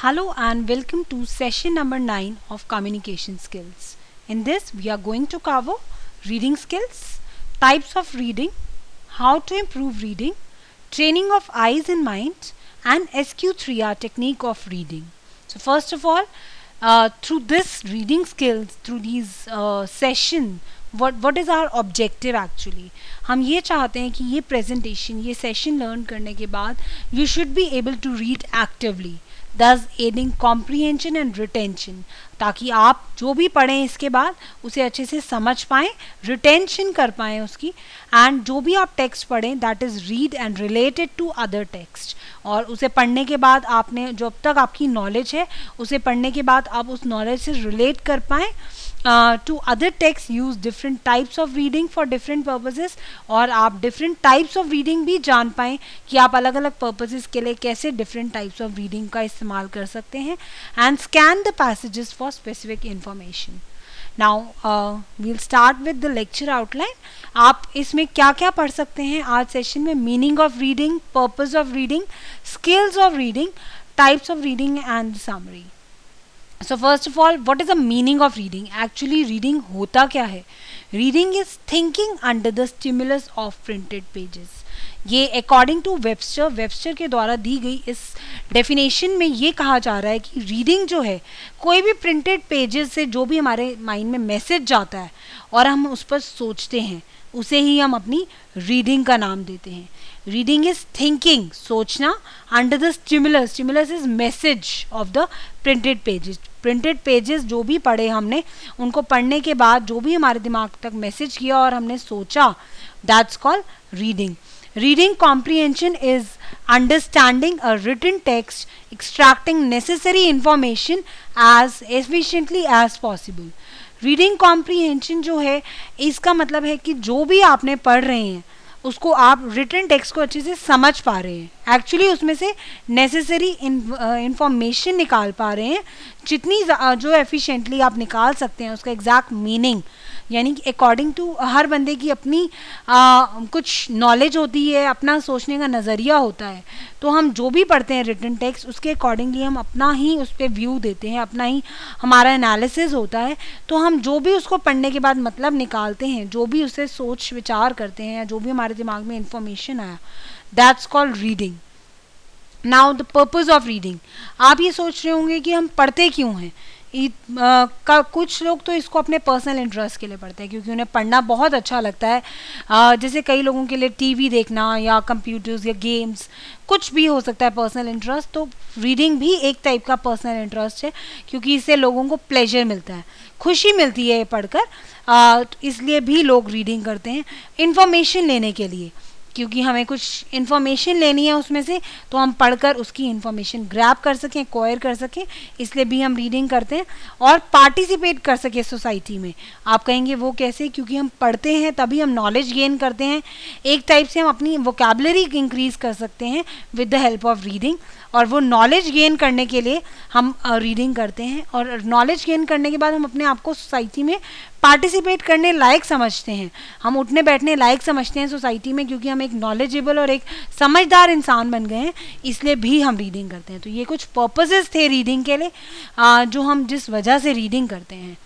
Hello and welcome to session number 9 of communication skills. In this we are going to cover reading skills, types of reading, how to improve reading, training of eyes and mind, and SQ3R technique of reading. So first of all, through this reading skills, through these session, what is our objective actually? हम ये चाहते हैं कि ये presentation, ये session learn करने के बाद you should be able to read actively, thus aiding comprehension and retention, ताकि आप जो भी पढ़ें इसके बाद उसे अच्छे से समझ पाएँ, रिटेंशन कर पाएँ उसकी, एंड जो भी आप टेक्स्ट पढ़ें that is read and related to other text, और उसे पढ़ने के बाद आपने जो अब तक आपकी नॉलेज है उसे पढ़ने के बाद आप उस नॉलेज से रिलेट कर पाएँ to other texts, use different types of reading for different purposes, और आप different types of reading भी जान पाएँ कि आप अलग अलग purposes के लिए कैसे different types of reading का इस्तेमाल कर सकते हैं, and scan the passages for specific information. Now we'll start with the lecture outline. आप इसमें क्या क्या पढ़ सकते हैं आज सेशन में? Meaning of reading, purpose of reading, skills of reading, types of reading and summary. So first of all, what is the meaning of reading? Actually reading होता क्या है? Reading is thinking under the stimulus of printed pages. ये according to Webster के द्वारा दी गई इस definition में ये कहा जा रहा है कि रीडिंग जो है कोई भी प्रिंटेड पेजेस से जो भी हमारे माइंड में मैसेज जाता है और हम उस पर सोचते हैं उसे ही हम अपनी रीडिंग का नाम देते हैं. रीडिंग इज थिंकिंग, सोचना, under the stimulus is message of the printed pages. Printed pages जो भी पढ़े हमने, उनको पढ़ने के बाद जो भी हमारे दिमाग तक मैसेज किया और हमने सोचा, that's called reading. Reading comprehension is understanding a written text, extracting necessary information as efficiently as possible. Reading comprehension जो है इसका मतलब है कि जो भी आपने पढ़ रहे हैं उसको आप रिटन टेक्स्ट को अच्छे से समझ पा रहे हैं, एक्चुअली उसमें से नेसेसरी इंफॉर्मेशन निकाल पा रहे हैं, जितनी जो एफिशिएंटली आप निकाल सकते हैं उसका एग्जैक्ट मीनिंग. यानी कि अकॉर्डिंग टू हर बंदे की अपनी कुछ नॉलेज होती है, अपना सोचने का नज़रिया होता है, तो हम जो भी पढ़ते हैं रिटन टेक्स्ट उसके अकॉर्डिंगली हम अपना ही उस पर व्यू देते हैं, अपना ही हमारा एनालिसिस होता है. तो हम जो भी उसको पढ़ने के बाद मतलब निकालते हैं, जो भी उसे सोच विचार करते हैं, या जो भी हमारे दिमाग में इंफॉर्मेशन आया, that's called reading. Now the purpose of reading. आप ये सोच रहे होंगे कि हम पढ़ते क्यों हैं. कुछ लोग तो इसको अपने पर्सनल इंटरेस्ट के लिए पढ़ते हैं क्योंकि उन्हें पढ़ना बहुत अच्छा लगता है. जैसे कई लोगों के लिए टीवी देखना या कंप्यूटर्स या गेम्स कुछ भी हो सकता है पर्सनल इंटरेस्ट. तो रीडिंग भी एक टाइप का पर्सनल इंटरेस्ट है क्योंकि इससे लोगों को प्लेजर मिलता है, खुशी मिलती है ये पढ़कर, इसलिए भी लोग रीडिंग करते हैं. इंफॉर्मेशन लेने के लिए, क्योंकि हमें कुछ इन्फॉर्मेशन लेनी है उसमें से, तो हम पढ़कर उसकी इन्फॉर्मेशन ग्रैब कर सकें, एक्वायर कर सकें, इसलिए भी हम रीडिंग करते हैं. और पार्टिसिपेट कर सकें सोसाइटी में. आप कहेंगे वो कैसे? क्योंकि हम पढ़ते हैं तभी हम नॉलेज गेन करते हैं. एक टाइप से हम अपनी वोकैबुलरी इंक्रीज कर सकते हैं with the help of reading, और वो नॉलेज गेन करने के लिए हम रीडिंग करते हैं. और नॉलेज गेन करने के बाद हम अपने आप को सोसाइटी में पार्टिसिपेट करने लायक समझते हैं, हम उठने बैठने लायक समझते हैं सोसाइटी में, क्योंकि हम एक नॉलेजेबल और एक समझदार इंसान बन गए हैं, इसलिए भी हम रीडिंग करते हैं. तो ये कुछ पर्पसेस थे रीडिंग के लिए, जो हम जिस वजह से रीडिंग करते हैं.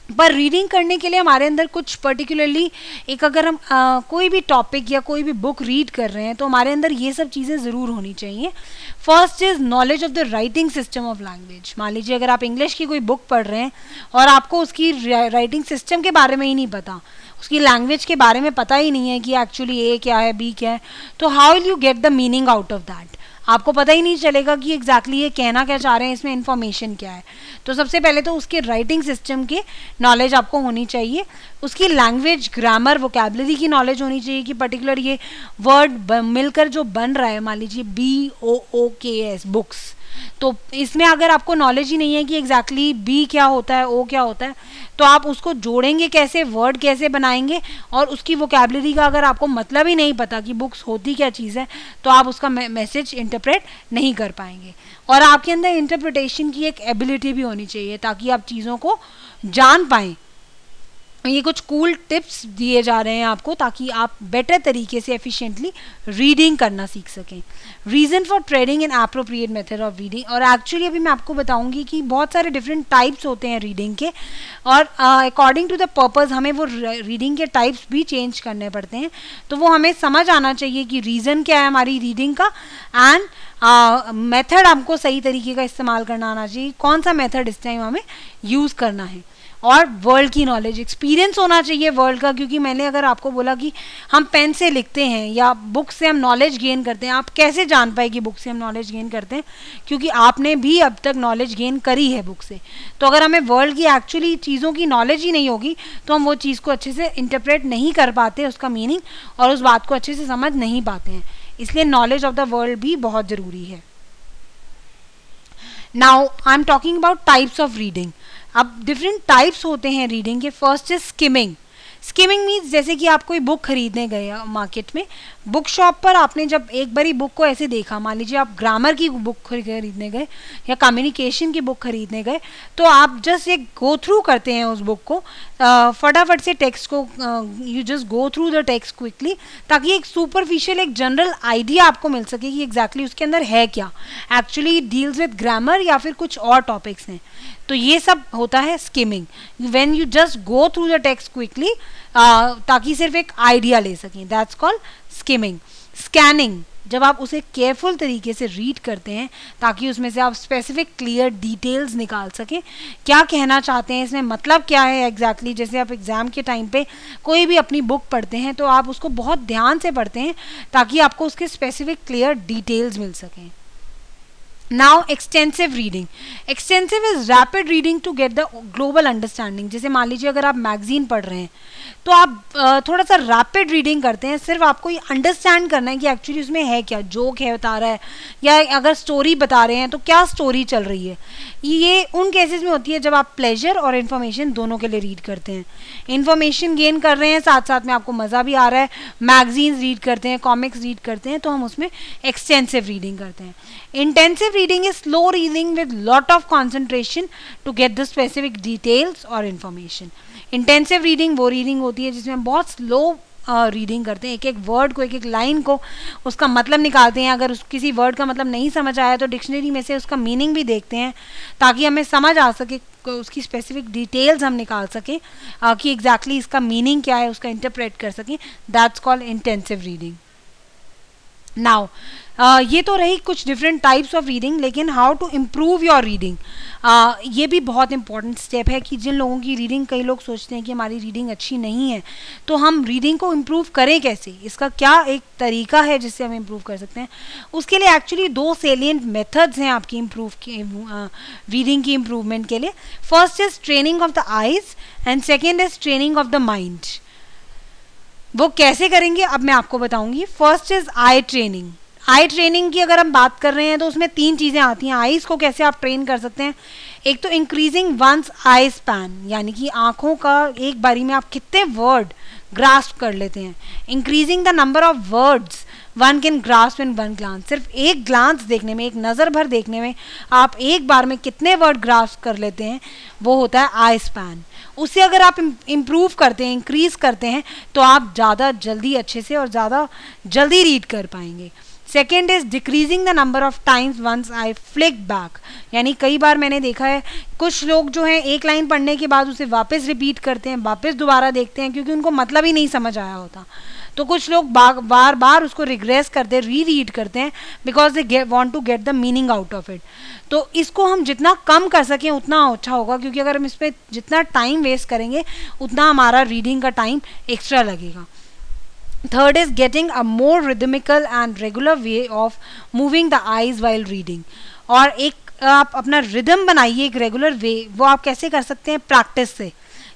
पर रीडिंग करने के लिए हमारे अंदर कुछ पर्टिकुलरली एक, अगर हम कोई भी टॉपिक या कोई भी बुक रीड कर रहे हैं तो हमारे अंदर ये सब चीज़ें ज़रूर होनी चाहिए. First is knowledge of the writing system of language. मान लीजिए अगर आप इंग्लिश की कोई बुक पढ़ रहे हैं और आपको उसकी राइटिंग सिस्टम के बारे में ही नहीं पता, उसकी लैंग्वेज के बारे में पता ही नहीं है कि एक्चुअली ए क्या है, बी क्या है, तो how will you get the meaning out of that? आपको पता ही नहीं चलेगा कि एग्जैक्टली ये कहना क्या चाह रहे हैं, इसमें इन्फॉर्मेशन क्या है. तो सबसे पहले तो उसके राइटिंग सिस्टम के नॉलेज आपको होनी चाहिए, उसकी लैंग्वेज, ग्रामर, वोकैबुलरी की नॉलेज होनी चाहिए कि पर्टिकुलर ये वर्ड मिलकर जो बन रहा है, मान लीजिए BOOKS, बुक्स, तो इसमें अगर आपको नॉलेज ही नहीं है कि एग्जैक्टली बी क्या होता है, ओ क्या होता है, तो आप उसको जोड़ेंगे कैसे, वर्ड कैसे बनाएंगे, और उसकी वोकैबुलरी का अगर आपको मतलब ही नहीं पता कि बुक्स होती क्या चीज़ है, तो आप उसका मैसेज इंटरप्रेट नहीं कर पाएंगे. और आपके अंदर इंटरप्रिटेशन की एक एबिलिटी भी होनी चाहिए ताकि आप चीज़ों को जान पाएँ. ये कुछ कूल टिप्स दिए जा रहे हैं आपको ताकि आप बेटर तरीके से एफिशिएंटली रीडिंग करना सीख सकें. Reason for training N appropriate method of reading. और एक्चुअली अभी मैं आपको बताऊंगी कि बहुत सारे डिफरेंट टाइप्स होते हैं रीडिंग के, और अकॉर्डिंग टू द पर्पस हमें वो रीडिंग के टाइप्स भी चेंज करने पड़ते हैं. तो वो हमें समझ आना चाहिए कि रीज़न क्या है हमारी रीडिंग का, एंड मेथड हमको सही तरीके का इस्तेमाल करना आना चाहिए, कौन सा मेथड इस टाइम हमें यूज़ करना है. और वर्ल्ड की नॉलेज, एक्सपीरियंस होना चाहिए वर्ल्ड का, क्योंकि मैंने अगर आपको बोला कि हम पेन से लिखते हैं या बुक से हम नॉलेज गेन करते हैं, आप कैसे जान पाए कि बुक से हम नॉलेज गेन करते हैं, क्योंकि आपने भी अब तक नॉलेज गेन करी है बुक से. तो अगर हमें वर्ल्ड की एक्चुअली चीज़ों की नॉलेज ही नहीं होगी तो हम वो चीज़ को अच्छे से इंटरप्रेट नहीं कर पाते, उसका मीनिंग और उस बात को अच्छे से समझ नहीं पाते हैं. इसलिए नॉलेज ऑफ द वर्ल्ड भी बहुत ज़रूरी है. Now I am talking about types of reading. अब डिफरेंट टाइप्स होते हैं रीडिंग के. First is skimming. Skimming means जैसे कि आप कोई बुक खरीदने गए मार्केट में, बुक शॉप पर आपने जब एक बारी बुक को ऐसे देखा, मान लीजिए आप ग्रामर की बुक खरीदने गए या कम्युनिकेशन की बुक खरीदने गए, तो आप जस्ट एक गो थ्रू करते हैं उस बुक को, फटाफट से टेक्स्ट को you just go through the text quickly, ताकि एक सुपरफिशियल एक जनरल आइडिया आपको मिल सके कि एग्जैक्टली उसके अंदर है क्या, एक्चुअली डील्स विद ग्रामर या फिर कुछ और टॉपिक्स हैं. तो ये सब होता है skimming, when you just go through the text quickly, ताकि सिर्फ एक आइडिया ले सकें, दैट्स कॉल्ड स्किमिंग. स्कैनिंग, जब आप उसे केयरफुल तरीके से रीड करते हैं ताकि उसमें से आप स्पेसिफिक क्लियर डिटेल्स निकाल सकें, क्या कहना चाहते हैं, इसमें मतलब क्या है एग्जैक्टली. जैसे आप एग्जाम के टाइम पे कोई भी अपनी बुक पढ़ते हैं तो आप उसको बहुत ध्यान से पढ़ते हैं ताकि आपको उसके स्पेसिफिक क्लियर डिटेल्स मिल सकें. Now extensive reading. Extensive is rapid reading to get the global understanding. जैसे मान लीजिए अगर आप मैगजीन पढ़ रहे हैं तो आप थोड़ा सा रैपिड रीडिंग करते हैं, सिर्फ आपको ये अंडरस्टैंड करना है कि एक्चुअली उसमें है क्या, जोक है बता रहा है, या अगर स्टोरी बता रहे हैं तो क्या स्टोरी चल रही है. ये उन केसेस में होती है जब आप प्लेजर और इन्फॉर्मेशन दोनों के लिए रीड करते हैं. इन्फॉर्मेशन गेन कर रहे हैं, साथ साथ में आपको मज़ा भी आ रहा है, मैगजीन्स रीड करते हैं, कॉमिक्स रीड करते हैं, तो हम उसमें एक्सटेंसिव रीडिंग करते हैं. Intensive reading is slow reading with lot of concentration to get the specific details और इन्फॉर्मेशन. इंटेंसिव रीडिंग वो रीडिंग होती है जिसमें बहुत स्लो रीडिंग करते हैं, एक एक वर्ड को, एक एक लाइन को, उसका मतलब निकालते हैं. अगर किसी वर्ड का मतलब नहीं समझ आया तो डिक्शनरी में से उसका मीनिंग भी देखते हैं ताकि हमें समझ आ सके, उसकी स्पेसिफिक डिटेल्स हम निकाल सकें कि एग्जैक्टली इसका मीनिंग क्या है, उसका इंटरप्रेट कर सकें. That's called intensive reading. Now ये तो रही कुछ डिफरेंट टाइप्स ऑफ रीडिंग, लेकिन how to improve your reading, ये भी बहुत इंपॉर्टेंट स्टेप है कि जिन लोगों की रीडिंग, कई लोग सोचते हैं कि हमारी रीडिंग अच्छी नहीं है, तो हम रीडिंग को इम्प्रूव करें कैसे, इसका क्या एक तरीका है जिससे हम इम्प्रूव कर सकते हैं. उसके लिए एक्चुअली दो सेलिएंट मेथड्स हैं आपकी रीडिंग की इम्प्रूवमेंट के लिए. First is training of the eyes and second is training of the mind. वो कैसे करेंगे अब मैं आपको बताऊंगी. First is I training. I training की अगर हम बात कर रहे हैं तो उसमें तीन चीज़ें आती हैं. आईज को कैसे आप ट्रेन कर सकते हैं, एक तो इंक्रीजिंग वंस आई स्पैन, यानी कि आंखों का एक बारी में आप कितने वर्ड ग्रास्प कर लेते हैं. Increasing the number of words one can grasp in one glance. सिर्फ एक ग्लांस देखने में, एक नज़र भर देखने में आप एक बार में कितने वर्ड ग्रास्प कर लेते हैं, वो होता है आई स्पैन. उससे अगर आप इम्प्रूव करते हैं, इंक्रीज करते हैं, तो आप ज़्यादा जल्दी अच्छे से और ज़्यादा जल्दी रीड कर पाएंगे. Second is decreasing the number of times once I flick back, यानी कई बार मैंने देखा है कुछ लोग जो हैं एक लाइन पढ़ने के बाद उसे वापस रिपीट करते हैं, वापस दोबारा देखते हैं क्योंकि उनको मतलब ही नहीं समझ आया होता. तो कुछ लोग बार बार उसको रिग्रेस करते हैं, रीड करते हैं, because they want to get the meaning out of it. तो इसको हम जितना कम कर सकें उतना अच्छा होगा, क्योंकि अगर हम इस पर जितना टाइम वेस्ट करेंगे उतना हमारा रीडिंग का टाइम एक्स्ट्रा लगेगा. Third is getting a more rhythmical and regular way of moving the eyes while reading. और एक आप अपना रिदम बनाइए, एक रेगुलर वे. वो आप कैसे कर सकते हैं, प्रैक्टिस से,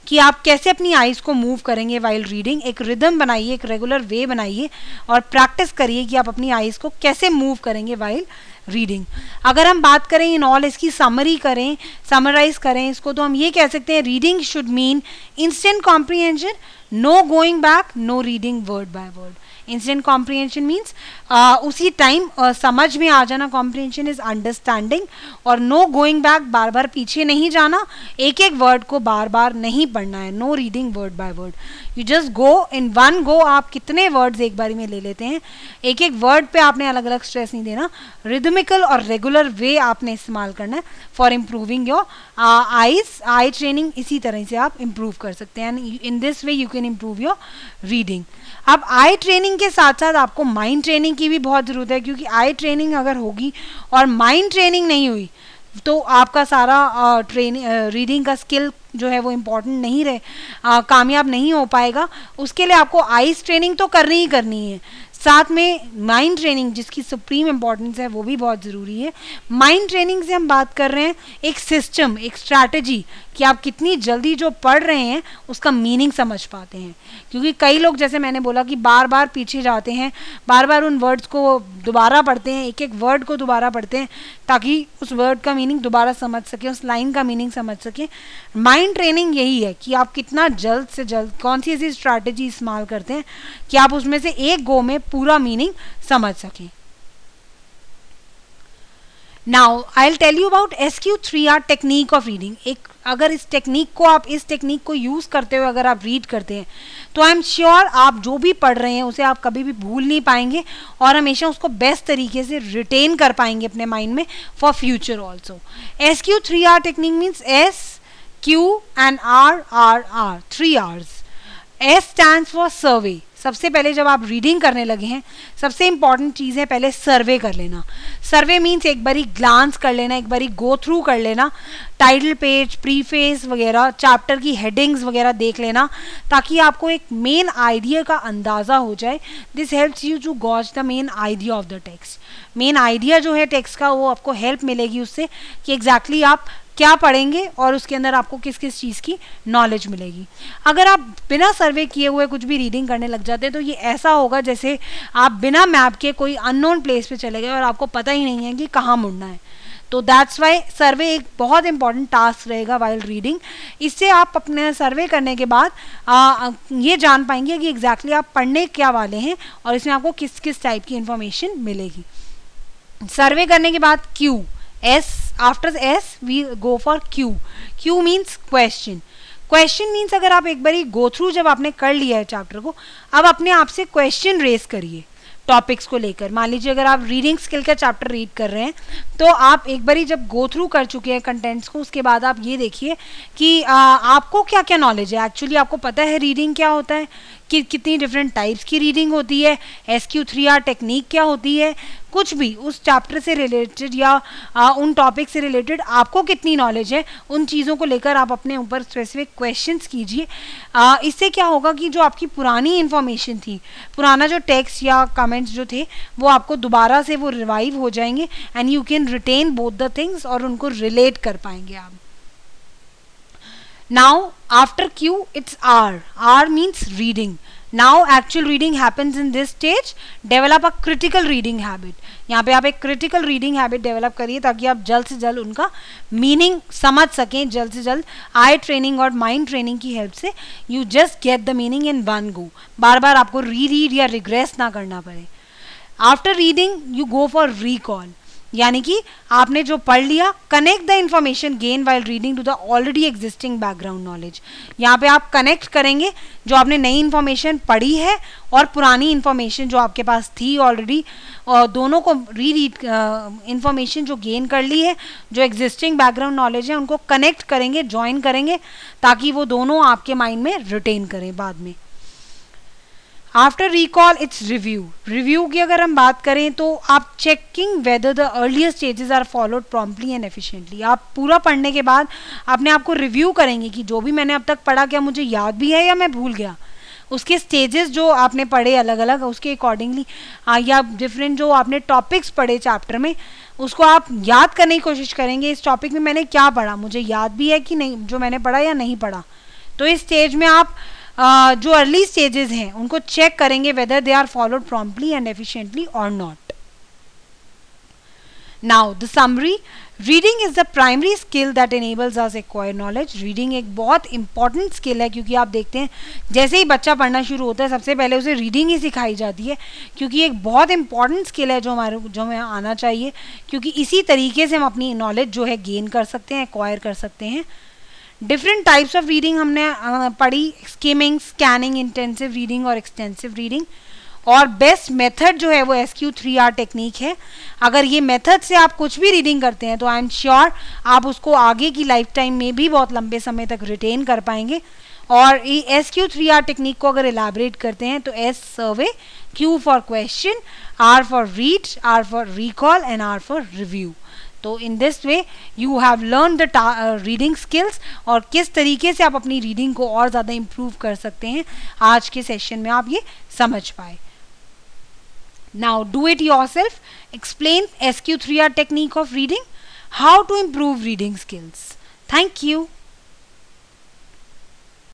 कि आप कैसे अपनी आइज़ को मूव करेंगे वाइल रीडिंग. एक रिदम बनाइए, एक रेगुलर वे बनाइए और प्रैक्टिस करिए कि आप अपनी आइज़ को कैसे मूव करेंगे वाइल रीडिंग. अगर हम बात करें इन ऑल, इसकी समरी करें, समराइज करें इसको, तो हम ये कह सकते हैं reading should mean instant comprehension, no going back, no reading word by word. Instant comprehension means उसी टाइम समझ में आ जाना. कॉम्प्रिहेंशन इज अंडरस्टैंडिंग और नो गोइंग बैक, बार बार पीछे नहीं जाना, एक एक वर्ड को बार बार नहीं पढ़ना है. No reading word by word, you just go in one go. आप कितने वर्ड्स एक बारी में ले लेते हैं, एक एक वर्ड पे आपने अलग अलग स्ट्रेस नहीं देना. रिदमिकल और रेगुलर वे आपने इस्तेमाल करना है for improving your I training. इसी तरह से आप इम्प्रूव कर सकते हैं. इन this way you can improve your reading. अब आई ट्रेनिंग के साथ साथ आपको माइंड ट्रेनिंग की भी बहुत ज़रूरत है, क्योंकि आई ट्रेनिंग अगर होगी और माइंड ट्रेनिंग नहीं हुई तो आपका सारा रीडिंग का स्किल जो है वो इम्पॉर्टेंट नहीं रहे, कामयाब नहीं हो पाएगा. उसके लिए आपको आइज ट्रेनिंग तो करनी ही करनी है, साथ में माइंड ट्रेनिंग जिसकी सुप्रीम इंपॉर्टेंस है वो भी बहुत ज़रूरी है. माइंड ट्रेनिंग से हम बात कर रहे हैं एक सिस्टम, एक स्ट्रैटेजी कि आप कितनी जल्दी जो पढ़ रहे हैं उसका मीनिंग समझ पाते हैं. क्योंकि कई लोग, जैसे मैंने बोला, कि बार बार पीछे जाते हैं, बार बार उन वर्ड्स को दोबारा पढ़ते हैं, एक एक वर्ड को दोबारा पढ़ते हैं ताकि उस वर्ड का मीनिंग दोबारा समझ सकें, उस लाइन का मीनिंग समझ सकें. माइंड ट्रेनिंग यही है कि आप कितना जल्द से जल्द कौन सी ऐसी स्ट्रैटेजी इस्तेमाल करते हैं कि आप उसमें से एक गो में पूरा मीनिंग समझ सकें. Now I will tell you about SQ3R technique of reading. एक अगर इस टेक्निक को यूज़ करते हुए अगर आप रीड करते हैं तो आई एम श्योर आप जो भी पढ़ रहे हैं उसे आप कभी भी भूल नहीं पाएंगे और हमेशा उसको बेस्ट तरीके से रिटेन कर पाएंगे अपने माइंड में for future also. SQ3R technique means SQ and R, 3 R's. S stands for सर्वे. सबसे पहले जब आप रीडिंग करने लगे हैं, सबसे इंपॉर्टेंट चीज़ है पहले सर्वे कर लेना. सर्वे मीन्स एक बारी ग्लांस कर लेना, एक बारी गो थ्रू कर लेना, टाइटल पेज, प्रीफेस वगैरह, चैप्टर की हेडिंग्स वगैरह देख लेना ताकि आपको एक मेन आइडिया का अंदाज़ा हो जाए. This helps you to gauge the main idea of the text. Main idea जो है टेक्स्ट का वो आपको हेल्प मिलेगी उससे कि एग्जैक्टली आप क्या पढ़ेंगे और उसके अंदर आपको किस किस चीज़ की नॉलेज मिलेगी. अगर आप बिना सर्वे किए हुए कुछ भी रीडिंग करने लग जाते हैं तो ये ऐसा होगा जैसे आप बिना मैप के कोई अननोन प्लेस पे चले गए और आपको पता ही नहीं है कि कहाँ मुड़ना है. तो दैट्स वाई सर्वे एक बहुत इंपॉर्टेंट टास्क रहेगा वाइल रीडिंग. इससे आप अपने सर्वे करने के बाद ये जान पाएंगे कि एग्जैक्टली आप पढ़ने क्या वाले हैं और इसमें आपको किस किस टाइप की इंफॉर्मेशन मिलेगी. सर्वे करने के बाद Q, after S we go for Q. Q means question. Question means अगर आप एक बारी go through जब आपने कर लिया है चैप्टर को, अब अपने आप से क्वेश्चन रेज करिए टॉपिक्स को लेकर. मान लीजिए अगर आप रीडिंग स्किल का चैप्टर रीड कर रहे हैं तो आप एक बारी जब गो थ्रू कर चुके हैं कंटेंट्स को, उसके बाद आप ये देखिए कि आपको क्या क्या नॉलेज है. एक्चुअली आपको पता है रीडिंग क्या होता है, कि कितनी डिफरेंट टाइप्स की रीडिंग होती है, SQ3R टेक्निक क्या होती है, कुछ भी उस चैप्टर से रिलेटेड या उन टॉपिक से रिलेटेड आपको कितनी नॉलेज है, उन चीज़ों को लेकर आप अपने ऊपर स्पेसिफिक क्वेश्चंस कीजिए. इससे क्या होगा कि जो आपकी पुरानी इन्फॉर्मेशन थी, पुराना जो टेक्स्ट या कमेंट्स जो थे वो आपको दोबारा से वो रिवाइव हो जाएंगे and you can retain both the things और उनको रिलेट कर पाएंगे आप. Now after Q it's R. R means reading. Now actual reading happens in this stage. Develop a critical reading habit. यहाँ पे आप एक critical reading habit develop करिए ताकि आप जल्द से जल्द उनका meaning समझ सकें. जल्द से जल्द eye training और mind training की help से you just get the meaning in one go. बार बार आपको रीड या रिग्रेस ना करना पड़े. After reading you go for recall. यानी कि आपने जो पढ़ लिया, connect the information gain while reading to the already existing background knowledge. यहाँ पे आप कनेक्ट करेंगे जो आपने नई इन्फॉर्मेशन पढ़ी है और पुरानी इन्फॉर्मेशन जो आपके पास थी ऑलरेडी, और दोनों को रीड इन्फॉर्मेशन जो गेन कर ली है, जो एग्जिस्टिंग बैकग्राउंड नॉलेज है, उनको कनेक्ट करेंगे, ज्वाइन करेंगे ताकि वो दोनों आपके माइंड में रिटेन करें बाद में. After recall it's review. Review की अगर हम बात करें तो आप checking whether the earlier stages are followed promptly and efficiently. आप पूरा पढ़ने के बाद अपने आप को रिव्यू करेंगे कि जो भी मैंने अब तक पढ़ा क्या मुझे याद भी है या मैं भूल गया. उसके स्टेजेस जो आपने पढ़े अलग अलग, उसके अकॉर्डिंगली या डिफरेंट जो आपने टॉपिक्स पढ़े चैप्टर में, उसको आप याद करने की कोशिश करेंगे. इस टॉपिक में मैंने क्या पढ़ा, मुझे याद भी है कि नहीं जो मैंने पढ़ा या नहीं पढ़ा. तो इस स्टेज में आप जो अर्ली स्टेजेस हैं उनको चेक करेंगे whether they are followed promptly and efficiently और not. Now the summary. Reading is the primary skill that enables us acquire knowledge. Reading एक बहुत इंपॉर्टेंट स्किल है, क्योंकि आप देखते हैं जैसे ही बच्चा पढ़ना शुरू होता है सबसे पहले उसे रीडिंग ही सिखाई जाती है, क्योंकि एक बहुत इंपॉर्टेंट स्किल है जो हमें आना चाहिए, क्योंकि इसी तरीके से हम अपनी नॉलेज जो है गेन कर सकते हैं, एक्वायर कर सकते हैं. डिफरेंट टाइप्स ऑफ रीडिंग हमने पढ़ी, स्किमिंग, स्कैनिंग, इंटेंसिव रीडिंग और एक्सटेंसिव रीडिंग. और बेस्ट मेथड जो है वो SQ3R टेक्निक है. अगर ये मेथड से आप कुछ भी रीडिंग करते हैं तो आई एम श्योर आप उसको आगे की लाइफ टाइम में भी बहुत लंबे समय तक रिटेन कर पाएंगे. और ये SQ3R टेक्निक को अगर एलैबोरेट करते हैं तो S survey, Q for question, R for read, R for recall and R for review. तो in this way you have learn the reading skills, और किस तरीके से आप अपनी रीडिंग को और ज़्यादा इम्प्रूव कर सकते हैं आज के सेशन में आप ये समझ पाए. Now do it yourself. Explain SQ3R technique of reading. How to improve reading skills. Thank you.